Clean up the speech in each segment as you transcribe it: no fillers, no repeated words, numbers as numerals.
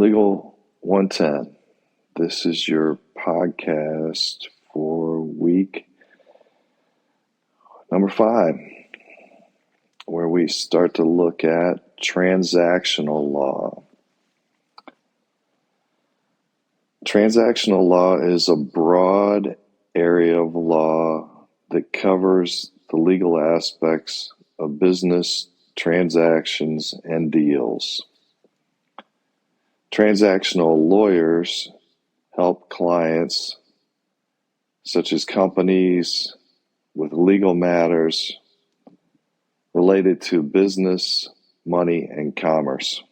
Legal 110. This is your podcast for week number 5, where we start to look at transactional law. Transactional law is a broad area of law that covers the legal aspects of business transactions and deals. Transactional lawyers help clients, such as companies, with legal matters related to business, money, and commerce.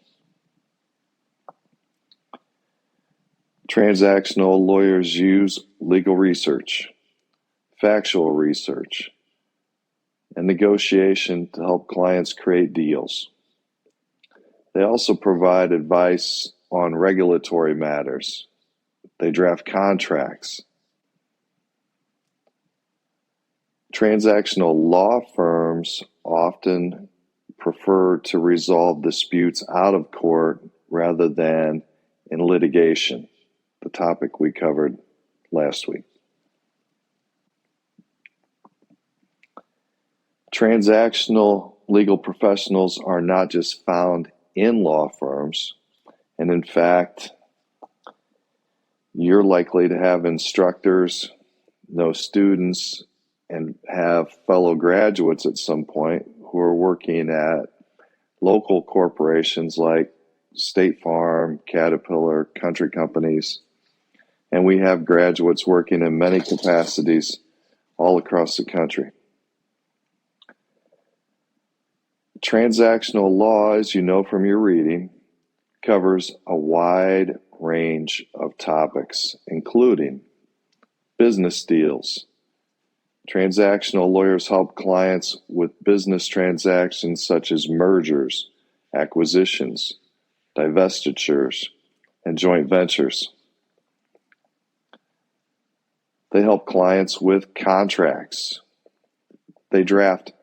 Transactional lawyers use legal research, factual research, and negotiation to help clients create deals. They also provide advice on regulatory matters. They draft contracts. Transactional law firms often prefer to resolve disputes out of court rather than in litigation, the topic we covered last week. Transactional legal professionals are not just found in law firms, and in fact, you're likely to have instructors, know students, and have fellow graduates at some point who are working at local corporations like State Farm, Caterpillar, country companies, and we have graduates working in many capacities all across the country. Transactional law, as you know from your reading, covers a wide range of topics, including business deals. Transactional lawyers help clients with business transactions such as mergers, acquisitions, divestitures, and joint ventures. They help clients with contracts. They draft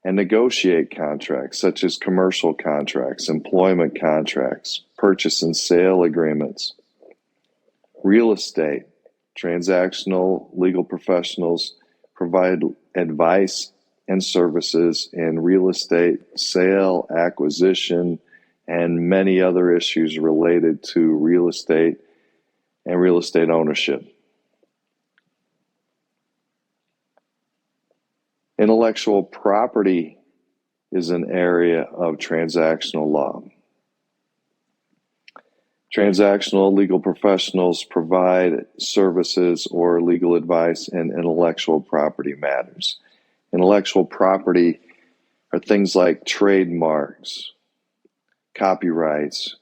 and negotiate contracts such as commercial contracts, employment contracts, purchase and sale agreements. Real estate. Transactional legal professionals provide advice and services in real estate sale, acquisition, and many other issues related to real estate and real estate ownership. Intellectual property is an area of transactional law. Transactional legal professionals provide services or legal advice in intellectual property matters. Intellectual property are things like trademarks, copyrights,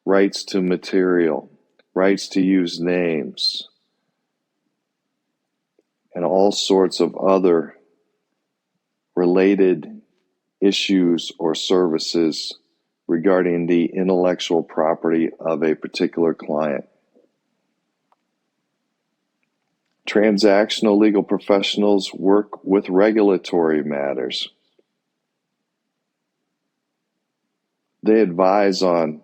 rights to material, rights to use names, and all sorts of other related issues or services regarding the intellectual property of a particular client. Transactional legal professionals work with regulatory matters. They advise on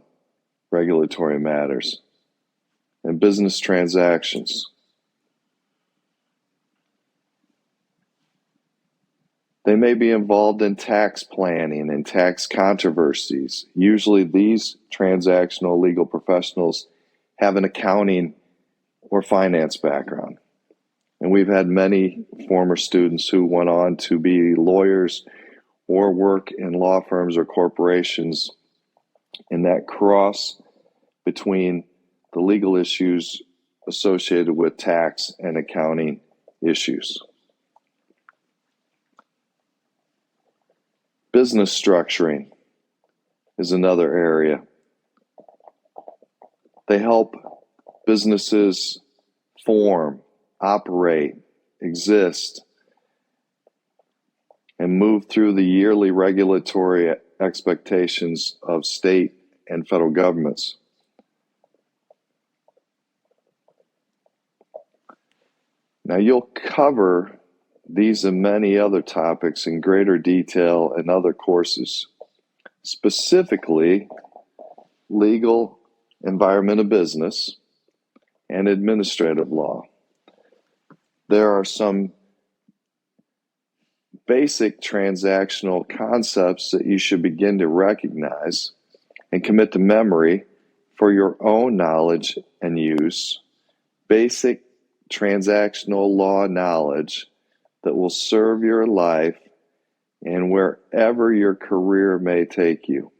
regulatory matters and business transactions. They may be involved in tax planning and tax controversies. Usually these transactional legal professionals have an accounting or finance background. And we've had many former students who went on to be lawyers or work in law firms or corporations, and that cross between the legal issues associated with tax and accounting issues. Business structuring is another area. They help businesses form, operate, exist, and move through the yearly regulatory expectations of state and federal governments. Now, you'll cover these and many other topics in greater detail in other courses, specifically legal environment of business, and administrative law. There are some basic transactional concepts that you should begin to recognize and commit to memory for your own knowledge and use. Basic transactional law knowledge that will serve your life and wherever your career may take you.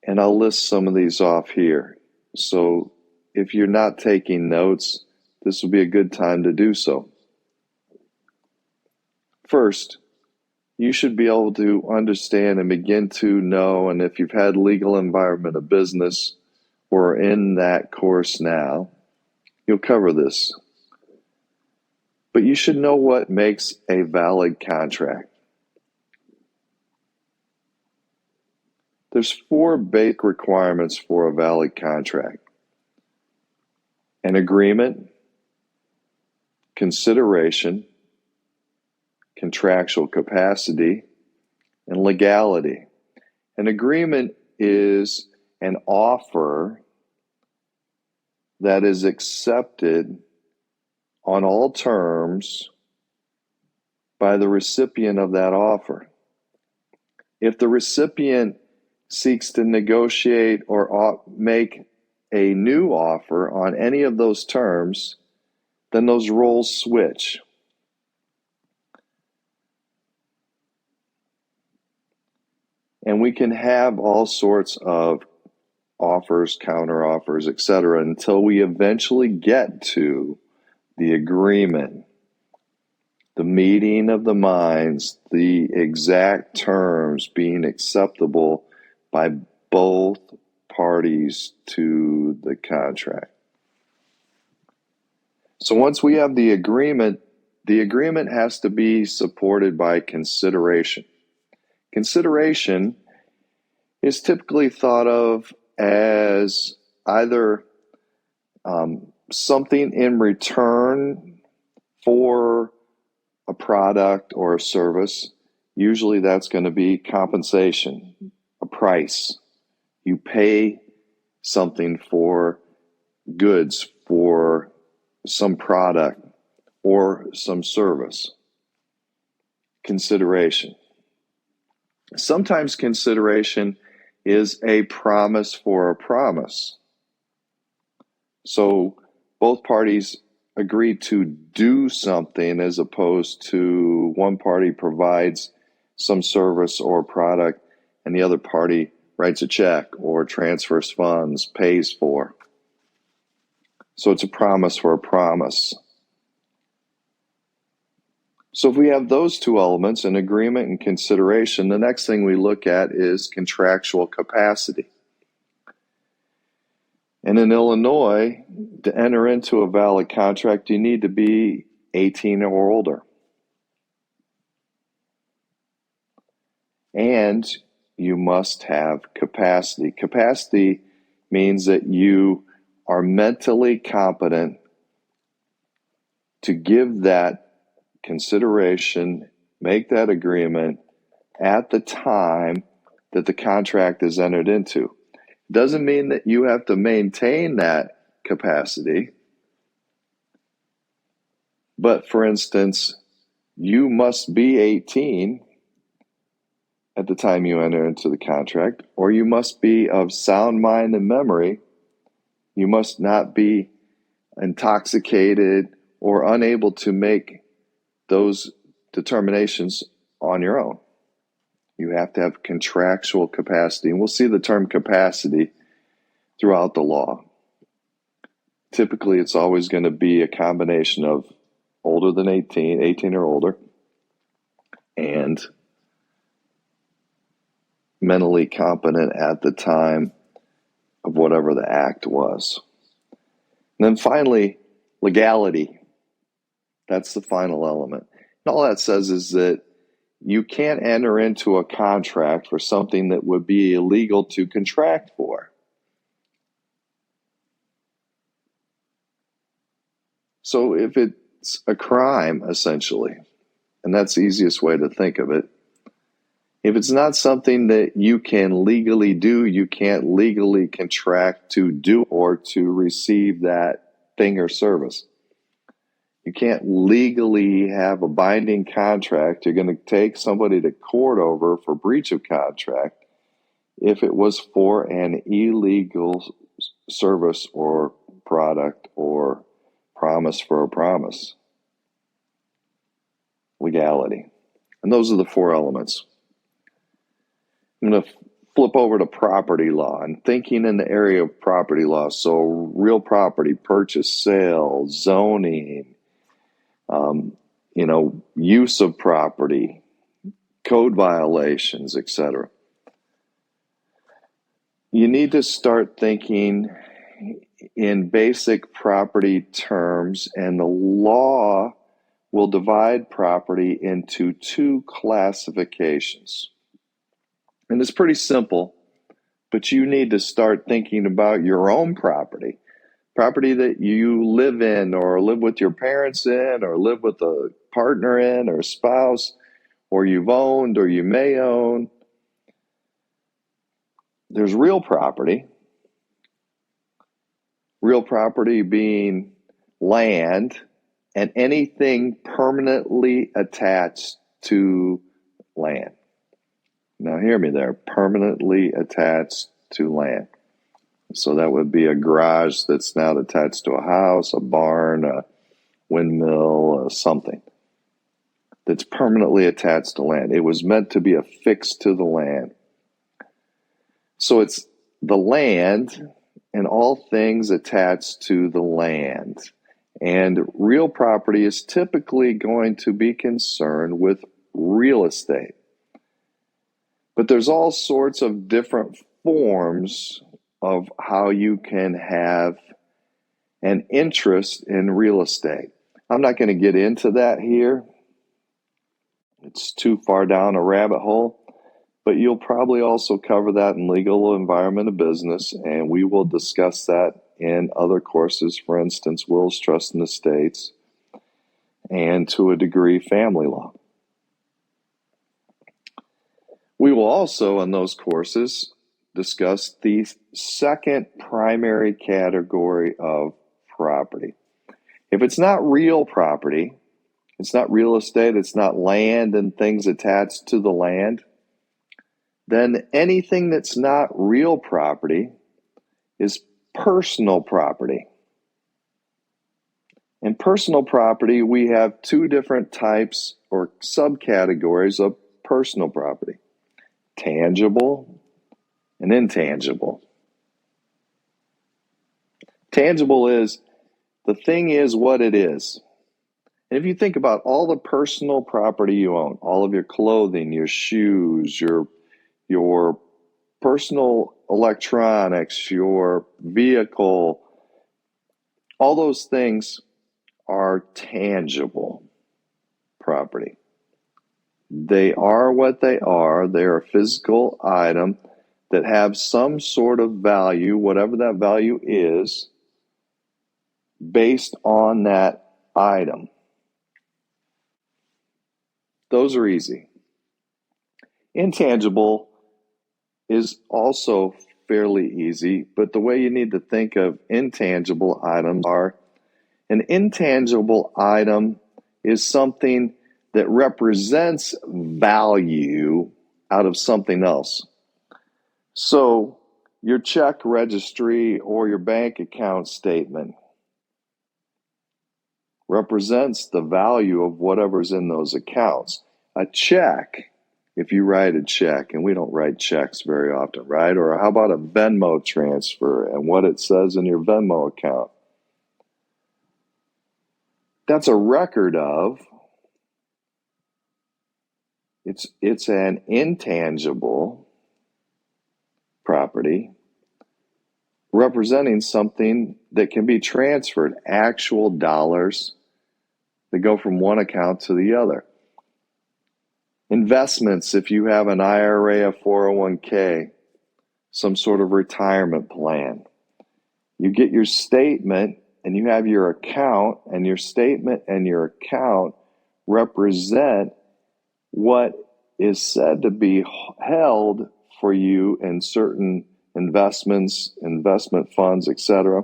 And I'll list some of these off here. So if you're not taking notes, this will be a good time to do so. First, you should be able to understand and begin to know, and if you've had legal environment of business or in that course now, you'll cover this. But you should know what makes a valid contract. There's 4 basic requirements for a valid contract: an agreement, consideration, contractual capacity, and legality. An agreement is an offer that is accepted on all terms by the recipient of that offer. If the recipient seeks to negotiate or make a new offer on any of those terms, then those roles switch. And we can have all sorts of offers, counteroffers, etc., until we eventually get to the agreement, the meeting of the minds, the exact terms being acceptable by both parties to the contract. So once we have the agreement has to be supported by consideration. Consideration is typically thought of as either something in return for a product or a service. Usually that's going to be compensation, a price. You pay something for goods, for some product or some service. Consideration. Sometimes consideration is a promise for a promise. So both parties agree to do something as opposed to one party provides some service or product and the other party writes a check or transfers funds, pays for. So it's a promise for a promise. So if we have those 2 elements, an agreement and consideration, the next thing we look at is contractual capacity. And in Illinois, to enter into a valid contract, you need to be 18 or older. And you must have capacity. Capacity means that you are mentally competent to give that consideration, make that agreement at the time that the contract is entered into. Doesn't mean that you have to maintain that capacity. But for instance, you must be 18 at the time you enter into the contract, or you must be of sound mind and memory. You must not be intoxicated or unable to make those determinations on your own. You have to have contractual capacity. And we'll see the term capacity throughout the law. Typically, it's always going to be a combination of older than 18 or older, and mentally competent at the time of whatever the act was. And then finally, legality. That's the final element. And all that says is that you can't enter into a contract for something that would be illegal to contract for. So if it's a crime, essentially, and that's the easiest way to think of it, If it's not something that you can legally do, you can't legally contract to do or to receive that thing or service. You can't legally have a binding contract. You're going to take somebody to court over for breach of contract if it was for an illegal service or product or promise for a promise. Legality. And those are the four elements. I'm going to flip over to property law and thinking in the area of property law. So real property, purchase, sale, zoning, use of property, code violations, etc. You need to start thinking in basic property terms, and the law will divide property into two classifications. And it's pretty simple, but you need to start thinking about your own property that you live in or live with your parents in or live with a partner in or spouse, or you've owned or you may own. There's real property being land and anything permanently attached to land. Now hear me there, permanently attached to land. So that would be a garage that's now attached to a house, a barn, a windmill, something that's permanently attached to land. It was meant to be affixed to the land. So it's the land and all things attached to the land. And real property is typically going to be concerned with real estate. But there's all sorts of different forms of how you can have an interest in real estate. I'm not going to get into that here. It's too far down a rabbit hole, but you'll probably also cover that in legal environment of business, and we will discuss that in other courses, for instance, wills, trusts, and estates, and to a degree, family law. We will also, in those courses, discuss the second primary category of property. If it's not real property, it's not real estate, it's not land and things attached to the land, then anything that's not real property is personal property. In personal property, we have two different types or subcategories of personal property: tangible and intangible. Tangible is the thing is what it is. And if you think about all the personal property you own, all of your clothing, your shoes, your personal electronics, your vehicle, all those things are tangible property. They are what they are. They're a physical item that have some sort of value, whatever that value is, based on that item. Those are easy. Intangible is also fairly easy, but the way you need to think of intangible items are: an intangible item is something that represents value out of something else. So your check registry or your bank account statement represents the value of whatever's in those accounts. A check, if you write a check, and we don't write checks very often, right? Or how about a Venmo transfer and what it says in your Venmo account? That's a record of, it's an intangible property representing something that can be transferred, actual dollars that go from one account to the other. Investments, if you have an IRA, a 401k, some sort of retirement plan, you get your statement and you have your account, and your statement and your account represent what is said to be held for you in certain investments, investment funds, etc.,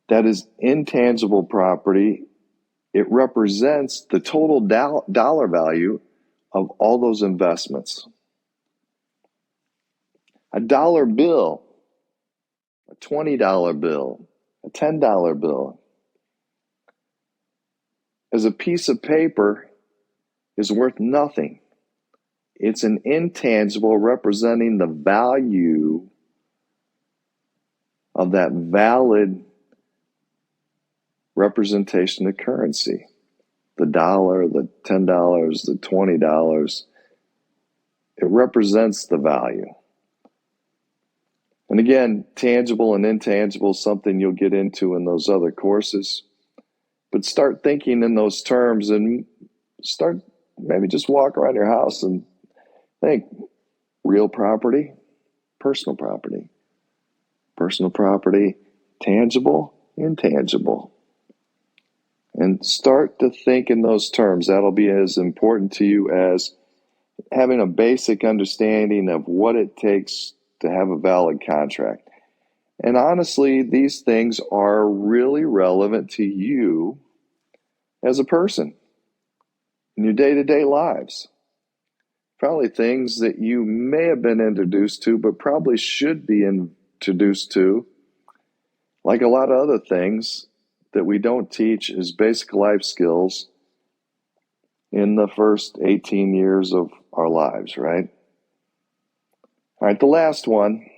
that is intangible property. It represents the total dollar value of all those investments. A dollar bill, a $20 bill, a $10 bill, as a piece of paper, is worth nothing. It's an intangible representing the value of that valid representation of currency. The dollar, the $10, the $20, it represents the value. And again, tangible and intangible is something you'll get into in those other courses. But start thinking in those terms and start, maybe just walk around your house and think real property, personal property, tangible, intangible. And start to think in those terms. That'll be as important to you as having a basic understanding of what it takes to have a valid contract. And honestly, these things are really relevant to you as a person in your day-to-day lives. Probably things that you may have been introduced to, but probably should be introduced to, like a lot of other things that we don't teach as basic life skills in the first 18 years of our lives, right? All right, the last one,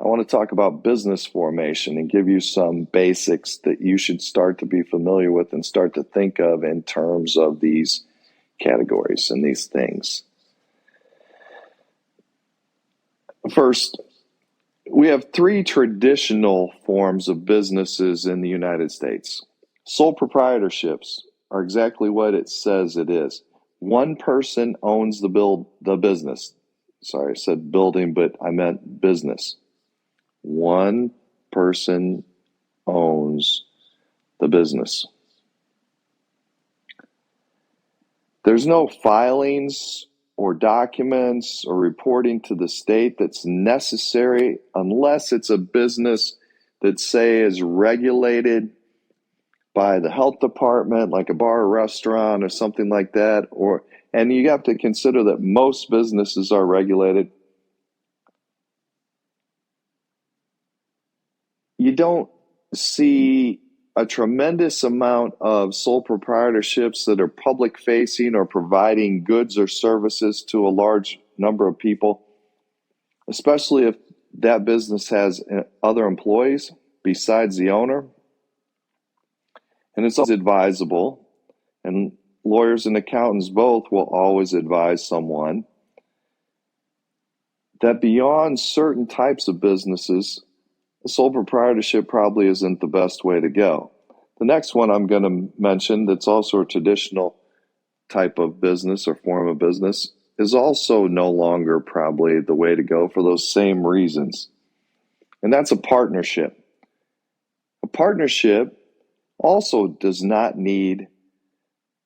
I want to talk about business formation and give you some basics that you should start to be familiar with and start to think of in terms of these categories and these things. First, we have three traditional forms of businesses in the United States. Sole proprietorships are exactly what it says it is. One person owns the business. Sorry, I said building, but I meant business. One person owns the business. There's no filings or documents or reporting to the state that's necessary unless it's a business that, say, is regulated by the health department, like a bar or restaurant or something like that. And you have to consider that most businesses are regulated. You don't see a tremendous amount of sole proprietorships that are public facing or providing goods or services to a large number of people, especially if that business has other employees besides the owner. And it's always advisable, and lawyers and accountants both will always advise someone that beyond certain types of businesses, sole proprietorship probably isn't the best way to go. The next one I'm going to mention that's also a traditional type of business or form of business is also no longer probably the way to go for those same reasons. And that's a partnership. A partnership also does not need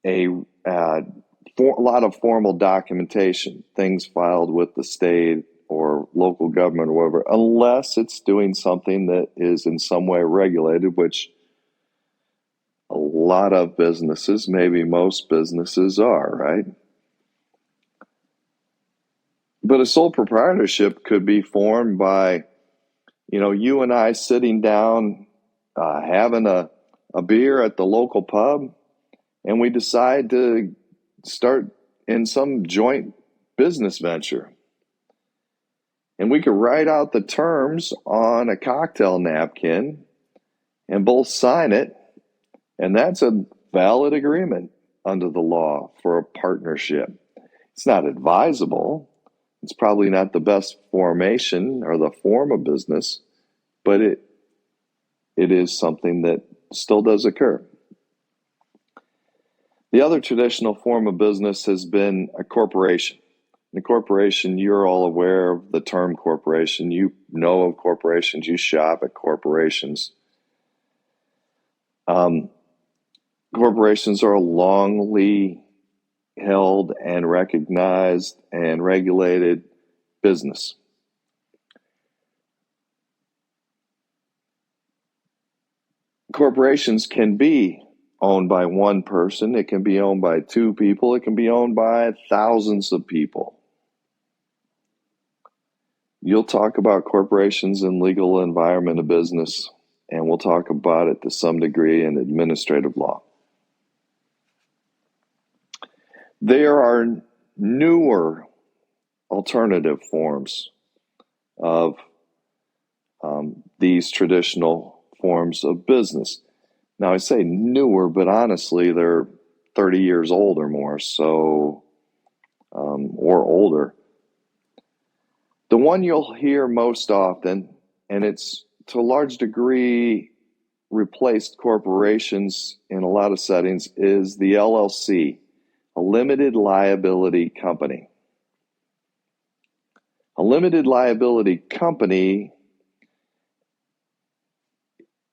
a lot of formal documentation, things filed with the state or local government or whatever, unless it's doing something that is in some way regulated, which a lot of businesses, maybe most businesses are, right? But a sole proprietorship could be formed by, you and I sitting down, having a beer at the local pub, and we decide to start in some joint business venture. And we could write out the terms on a cocktail napkin and both sign it. And that's a valid agreement under the law for a partnership. It's not advisable. It's probably not the best formation or the form of business, but it is something that still does occur. The other traditional form of business has been a corporation. The corporation, you're all aware of the term corporation. You know of corporations. You shop at corporations. Corporations are a longly held and recognized and regulated business. Corporations can be owned by one person, it can be owned by two people, it can be owned by thousands of people. You'll talk about corporations in legal environment of business, and we'll talk about it to some degree in administrative law. There are newer alternative forms of these traditional forms of business. Now, I say newer, but honestly, they're 30 years old or more, or older. The one you'll hear most often, and it's to a large degree replaced corporations in a lot of settings, is the LLC, a limited liability company. A limited liability company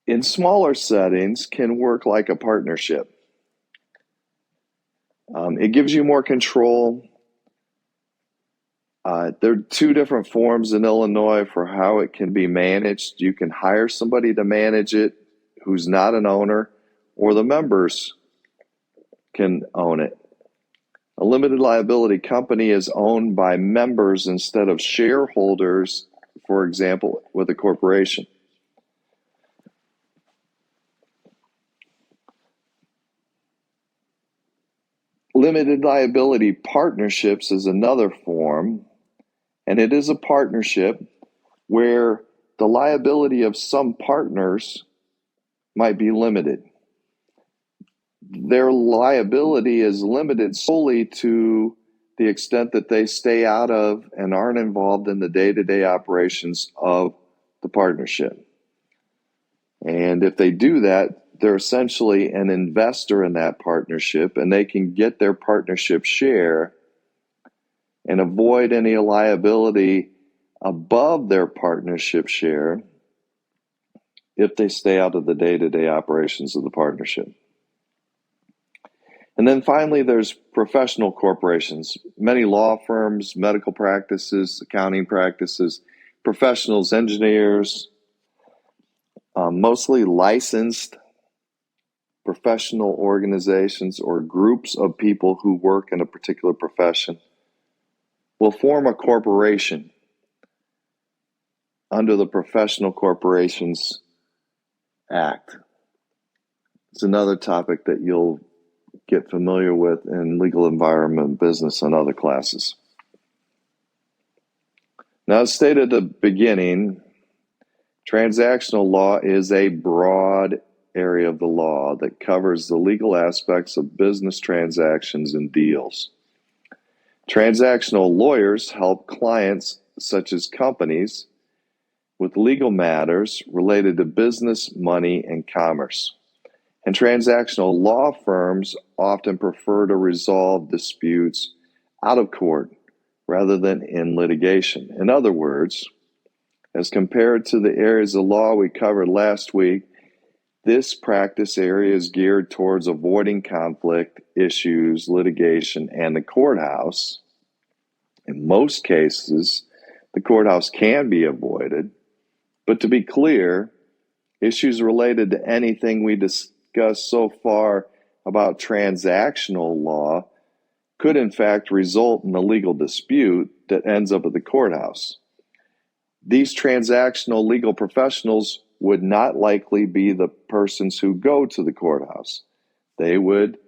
in smaller settings can work like a partnership. It gives you more control. There are two different forms in Illinois for how it can be managed. You can hire somebody to manage it who's not an owner, or the members can own it. A limited liability company is owned by members instead of shareholders, for example, with a corporation. Limited liability partnerships is another form, and it is a partnership where the liability of some partners might be limited. Their liability is limited solely to the extent that they stay out of and aren't involved in the day-to-day operations of the partnership. And if they do that, they're essentially an investor in that partnership, and they can get their partnership share and avoid any liability above their partnership share if they stay out of the day-to-day operations of the partnership. And then finally, there's professional corporations. Many law firms, medical practices, accounting practices, professionals, engineers, mostly licensed professional organizations or groups of people who work in a particular profession will form a corporation under the Professional Corporations Act. It's another topic that you'll get familiar with in legal environment, business, and other classes. Now, as stated at the beginning, transactional law is a broad area of the law that covers the legal aspects of business transactions and deals. Transactional lawyers help clients, such as companies, with legal matters related to business, money, and commerce. And transactional law firms often prefer to resolve disputes out of court rather than in litigation. In other words, as compared to the areas of law we covered last week, this practice area is geared towards avoiding conflict, issues, litigation, and the courthouse. In most cases, the courthouse can be avoided, but to be clear, issues related to anything we discussed so far about transactional law could in fact result in a legal dispute that ends up at the courthouse. These transactional legal professionals would not likely be the persons who go to the courthouse. They would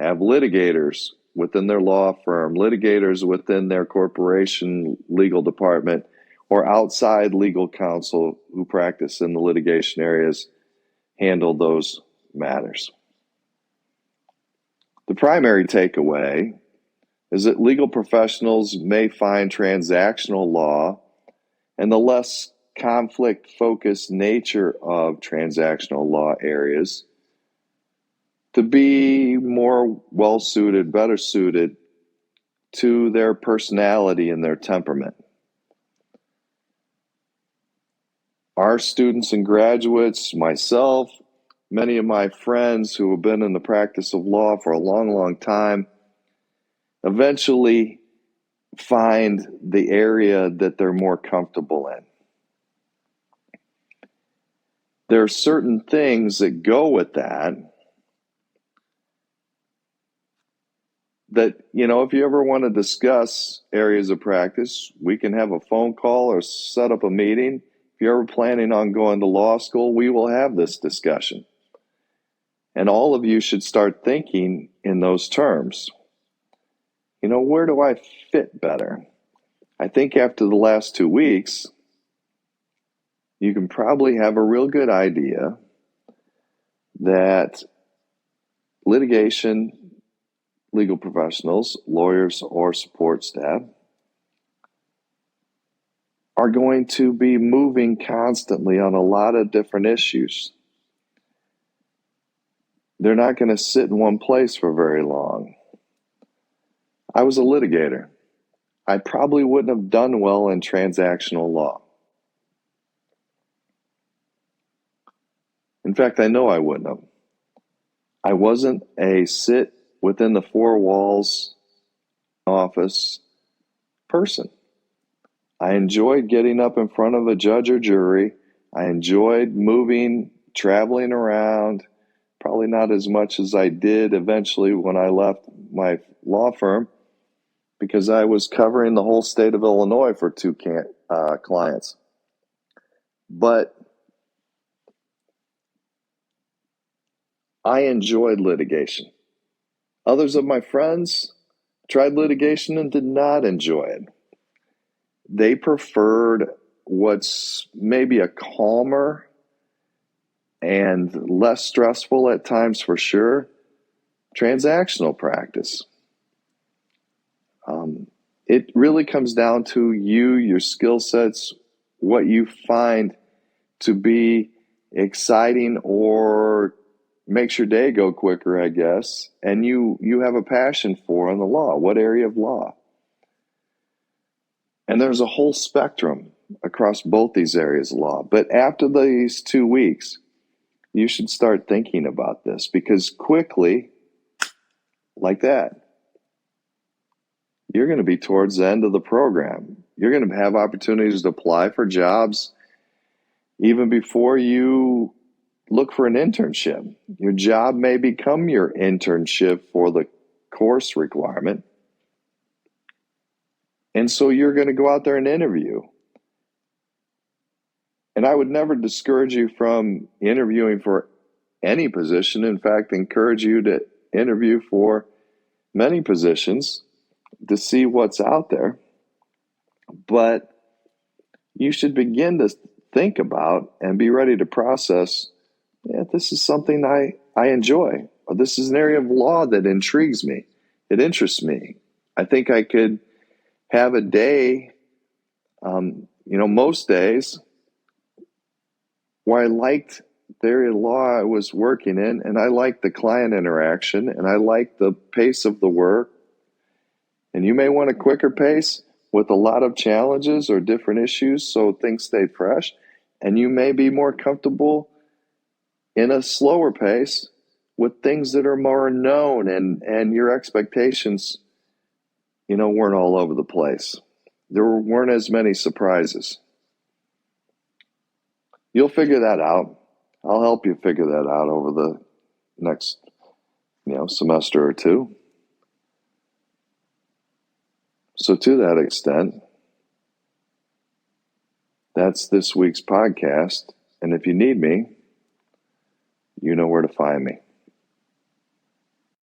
have litigators within their law firm, litigators within their corporation legal department, or outside legal counsel who practice in the litigation areas handle those matters. The primary takeaway is that legal professionals may find transactional law and the less conflict-focused nature of transactional law areas to be more well-suited, better suited to their personality and their temperament. Our students and graduates, myself, Many of my friends who have been in the practice of law for a long, long time eventually find the area that they're more comfortable in. There are certain things that go with that, if you ever want to discuss areas of practice, we can have a phone call or set up a meeting. If you're ever planning on going to law school, we will have this discussion. And all of you should start thinking in those terms. Where do I fit better? I think after the last 2 weeks, you can probably have a real good idea that litigation, legal professionals, lawyers, or support staff are going to be moving constantly on a lot of different issues. They're not going to sit in one place for very long. I was a litigator. I probably wouldn't have done well in transactional law. In fact, I know I wouldn't have. I wasn't a sit within the four walls office person. I enjoyed getting up in front of a judge or jury. I enjoyed moving, traveling around, probably not as much as I did eventually when I left my law firm, because I was covering the whole state of Illinois for two clients. But I enjoyed litigation. Others of my friends tried litigation and did not enjoy it. They preferred what's maybe a calmer and less stressful at times, for sure, transactional practice. It really comes down to you, your skill sets, what you find to be exciting or makes your day go quicker, I guess, and you have a passion for in the law. What area of law? And there's a whole spectrum across both these areas of law. But after these 2 weeks, you should start thinking about this, because quickly, like that, you're going to be towards the end of the program. You're going to have opportunities to apply for jobs even before you look for an internship. Your job may become your internship for the course requirement. And so you're going to go out there and interview. And I would never discourage you from interviewing for any position. In fact, encourage you to interview for many positions to see what's out there. But you should begin to think about and be ready to process, this is something I enjoy, or this is an area of law that intrigues me. It interests me. I think I could have a day, most days, where I liked the area of law I was working in, and I liked the client interaction, and I liked the pace of the work. And you may want a quicker pace with a lot of challenges or different issues so things stay fresh. And you may be more comfortable in a slower pace with things that are more known, and your expectations, weren't all over the place. There weren't as many surprises. You'll figure that out. I'll help you figure that out over the next, semester or two. So to that extent, that's this week's podcast. And if you need me, you know where to find me.